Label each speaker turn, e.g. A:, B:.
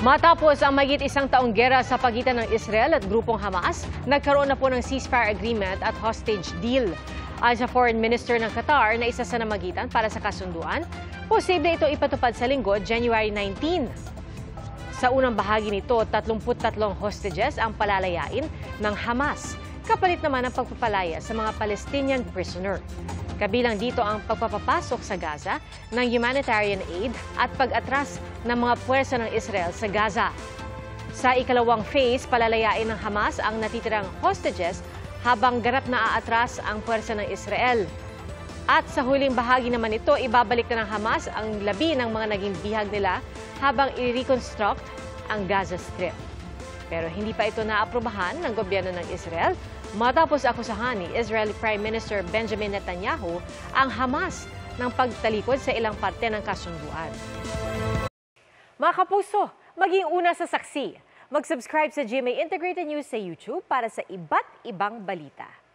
A: Matapos ang mahigit isang taong gera sa pagitan ng Israel at grupong Hamas, nagkaroon na po ng ceasefire agreement at hostage deal. Ayon sa Foreign Minister ng Qatar na isa sa namagitan para sa kasunduan, posible ito ipatupad sa linggo, January 19. Sa unang bahagi nito, 33 hostages ang palalayain ng Hamas, kapalit naman ang pagpapalaya sa mga Palestinian prisoner. Kabilang dito ang pagpapapasok sa Gaza ng humanitarian aid at pag-atras ng mga puwersa ng Israel sa Gaza. Sa ikalawang phase, palalayain ng Hamas ang natitirang hostages habang ganap na aatras ang puwersa ng Israel. At sa huling bahagi naman ito, ibabalik na ng Hamas ang labi ng mga naging bihag nila habang i-reconstruct ang Gaza Strip. Pero hindi pa ito naaprubahan ng gobyerno ng Israel matapos akusahan ni Israeli Prime Minister Benjamin Netanyahu ang Hamas ng pagtalikod sa ilang parte ng kasunduan. Mga kapuso, maging una sa saksi. Mag-subscribe sa GMA Integrated News sa YouTube para sa iba't ibang balita.